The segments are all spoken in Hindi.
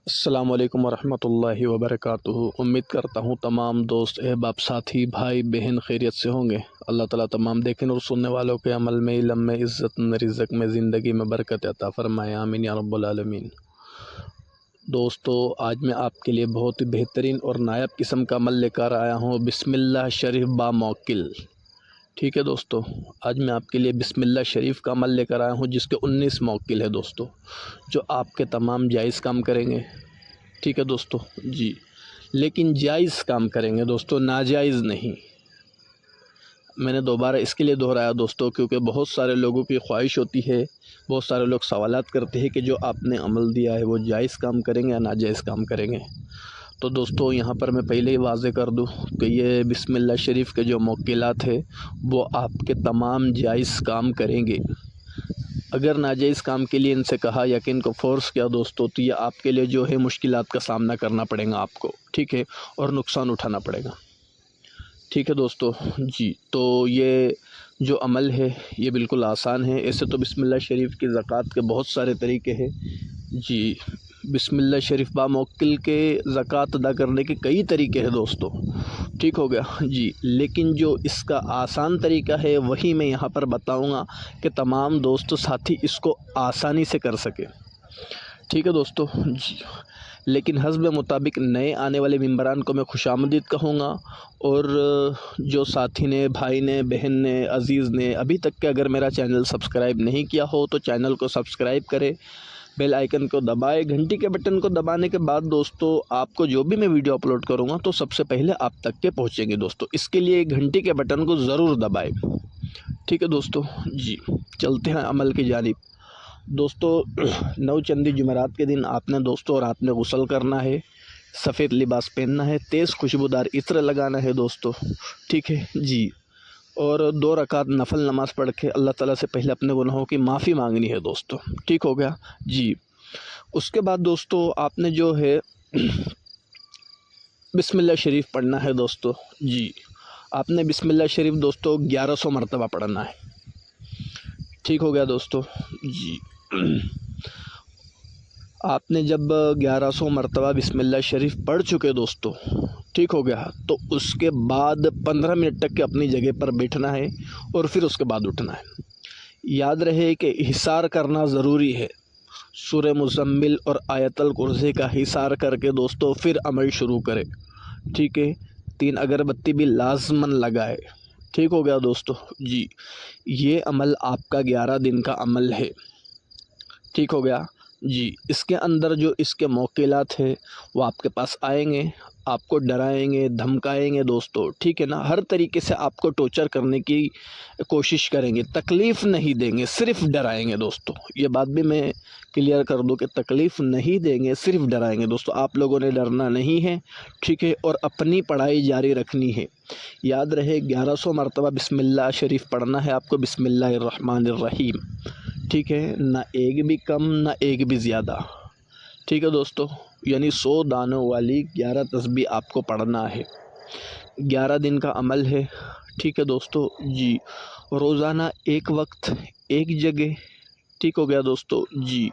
अस्सलाम वालेकुम वरहमतुल्लाहि वबरकातुहू। उम्मीद करता हूँ तमाम दोस्त अहबाब साथी भाई बहन खैरियत से होंगे। अल्लाह ताला तमाम देखने और सुनने वालों के अमल में, इल्म में, इज़्ज़त में, रिज़्क़ में, ज़िंदगी में बरकत अता फ़रमाए, आमीन या रब्बुल आलमीन। दोस्तों, आज मैं आपके लिए बहुत ही बेहतरीन और नायाब किस्म का अमल लेकर आया हूँ, बिस्मिल्लाह शरीफ बामौक्किल। ठीक है दोस्तों, आज मैं आपके लिए बिस्मिल्लाह शरीफ का अमल लेकर आया हूँ जिसके 19 मौक्किल है दोस्तों, जो आपके तमाम जायज़ काम करेंगे। ठीक है दोस्तों जी, लेकिन जायज़ काम करेंगे दोस्तों, नाजायज़ नहीं। मैंने दोबारा इसके लिए दोहराया दोस्तों, क्योंकि बहुत सारे लोगों की ख्वाहिश होती है, बहुत सारे लोग सवालात करते हैं कि जो आपने अमल दिया है वो जायज़ काम करेंगे या नाजायज़ काम करेंगे। तो दोस्तों, यहाँ पर मैं पहले ही वाज़े कर दूँ कि ये बिस्मिल्लाह शरीफ के जो मौक्किलात है वो आपके तमाम जायज़ काम करेंगे। अगर नाजायज़ काम के लिए इनसे कहा या कि इनको फ़ोर्स किया दोस्तों, तो ये आपके लिए जो है मुश्किलात का सामना करना पड़ेगा आपको, ठीक है, और नुकसान उठाना पड़ेगा। ठीक है दोस्तों जी, तो ये जो अमल है ये बिल्कुल आसान है। ऐसे तो बिस्मिल्लाह शरीफ की ज़कात के बहुत सारे तरीके हैं जी। बिस्मिल्लाह शरीफ बामौक्किल के ज़कात अदा करने के कई तरीके हैं दोस्तों, ठीक हो गया जी। लेकिन जो इसका आसान तरीका है वही मैं यहाँ पर बताऊँगा कि तमाम दोस्त साथी इसको आसानी से कर सके। ठीक है दोस्तों जी, लेकिन हस्ब मुताबिक नए आने वाले मेंबरान को मैं खुशामदीद कहूँगा, और जो साथी ने, भाई ने, बहन ने, अज़ीज़ ने अभी तक के अगर मेरा चैनल सब्सक्राइब नहीं किया हो तो चैनल को सब्सक्राइब करें, बेल आइकन को दबाएं। घंटी के बटन को दबाने के बाद दोस्तों आपको जो भी मैं वीडियो अपलोड करूँगा तो सबसे पहले आप तक के पहुँचेंगे दोस्तों। इसके लिए घंटी के बटन को ज़रूर दबाएँ। ठीक है दोस्तों जी, चलते हैं अमल की जानिब। दोस्तों, नौचंदी जुमेरात के दिन आपने दोस्तों रात में गुस्ल करना है, सफ़ेद लिबास पहनना है, तेज़ खुशबूदार इत्र लगाना है दोस्तों, ठीक है जी। और 2 रकात नफल नमाज़ पढ़ के अल्लाह ताला से पहले अपने गुनाहों की माफ़ी मांगनी है दोस्तों, ठीक हो गया जी। उसके बाद दोस्तों आपने जो है बिस्मिल्लाह शरीफ पढ़ना है दोस्तों जी। आपने बिस्मिल्लाह शरीफ दोस्तों 1100 मरतबा पढ़ना है, ठीक हो गया दोस्तों जी। आपने जब 1100 मरतबा बिस्मिल्लाह शरीफ पढ़ चुके दोस्तों, ठीक हो गया, तो उसके बाद 15 मिनट तक के अपनी जगह पर बैठना है और फिर उसके बाद उठना है। याद रहे कि हिसार करना ज़रूरी है। सूरह मुज़म्मिल और आयतल कुर्सी का हिसार करके दोस्तों फिर अमल शुरू करें, ठीक है। 3 अगरबत्ती भी लाज़मन लगाए, ठीक हो गया दोस्तों जी। ये अमल आपका 11 दिन का अमल है, ठीक हो गया जी। इसके अंदर जो इसके मौक़िलात है वो आपके पास आएंगे, आपको डराएंगे, धमकाएंगे दोस्तों, ठीक है ना। हर तरीके से आपको टॉर्चर करने की कोशिश करेंगे, तकलीफ़ नहीं देंगे, सिर्फ़ डराएंगे दोस्तों। ये बात भी मैं क्लियर कर दूं कि तकलीफ़ नहीं देंगे, सिर्फ़ डराएंगे दोस्तों। आप लोगों ने डरना नहीं है, ठीक है, और अपनी पढ़ाई जारी रखनी है। याद रहे 1100 मरतबा बिस्मिल्लाह शरीफ पढ़ना है आपको, बिस्मिल्लाहिर्रहमानिर्रहीम, ठीक है, ना एक भी कम ना एक भी ज़्यादा, ठीक है दोस्तों। यानी 100 दानों वाली 11 तस्बीह आपको पढ़ना है। 11 दिन का अमल है, ठीक है दोस्तों जी। रोज़ाना एक वक्त एक जगह, ठीक हो गया दोस्तों जी।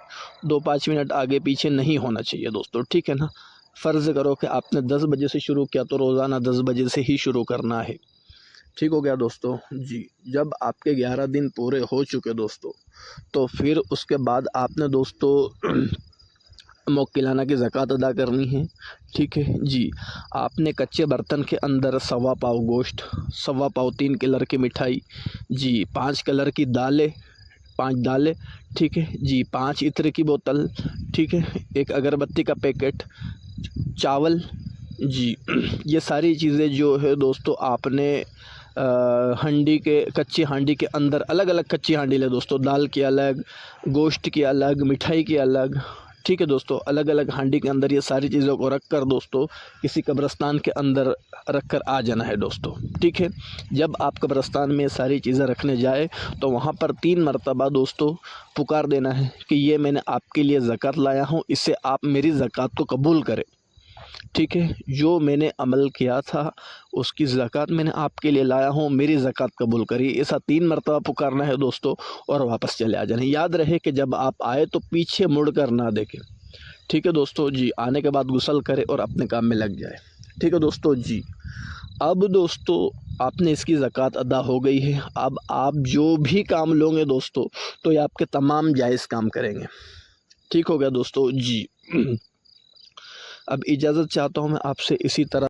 2-5 मिनट आगे पीछे नहीं होना चाहिए दोस्तों, ठीक है ना। फ़र्ज़ करो कि आपने 10 बजे से शुरू किया तो रोज़ाना 10 बजे से ही शुरू करना है, ठीक हो गया दोस्तों जी। जब आपके 11 दिन पूरे हो चुके दोस्तों, तो फिर उसके बाद आपने दोस्तों मौक्किलाना की ज़कात अदा करनी है, ठीक है जी। आपने कच्चे बर्तन के अंदर 1.25 पाव गोश्त, 1.25 पाव 3 कलर की मिठाई जी, 5 कलर की दालें, 5 दालें, ठीक है जी, 5 इत्र की बोतल, ठीक है, 1 अगरबत्ती का पैकेट, चावल जी। ये सारी चीज़ें जो है दोस्तों आपने हांडी के, कच्ची हांडी के अंदर, अलग अलग कच्ची हांडी ले दोस्तों, दाल की अलग, गोश्त की अलग, मिठाई की अलग, ठीक है दोस्तों। अलग अलग हांडी के अंदर ये सारी चीज़ों को रख कर दोस्तों किसी कब्रिस्तान के अंदर रख कर आ जाना है दोस्तों, ठीक है। जब आप कब्रिस्तान में सारी चीज़ें रखने जाए तो वहाँ पर 3 मरतबा दोस्तों पुकार देना है कि ये मैंने आपके लिए ज़कात लाया हूँ, इससे आप मेरी ज़कात को कबूल करें, ठीक है। जो मैंने अमल किया था उसकी ज़कात मैंने आपके लिए लाया हूँ, मेरी ज़कात कबूल करिए। ऐसा 3 मरतबा पुकारना है दोस्तों और वापस चले आ जाना। याद रहे कि जब आप आए तो पीछे मुड़ कर ना देखें, ठीक है दोस्तों जी। आने के बाद गुस्ल करे और अपने काम में लग जाए। ठीक है दोस्तों जी। अब दोस्तों आपने इसकी ज़कात अदा हो गई है। अब आप जो भी काम लोगे दोस्तों, तो ये आपके तमाम जायज़ काम करेंगे। ठीक हो गया दोस्तों जी। अब इजाज़त चाहता हूँ मैं आपसे इसी तरह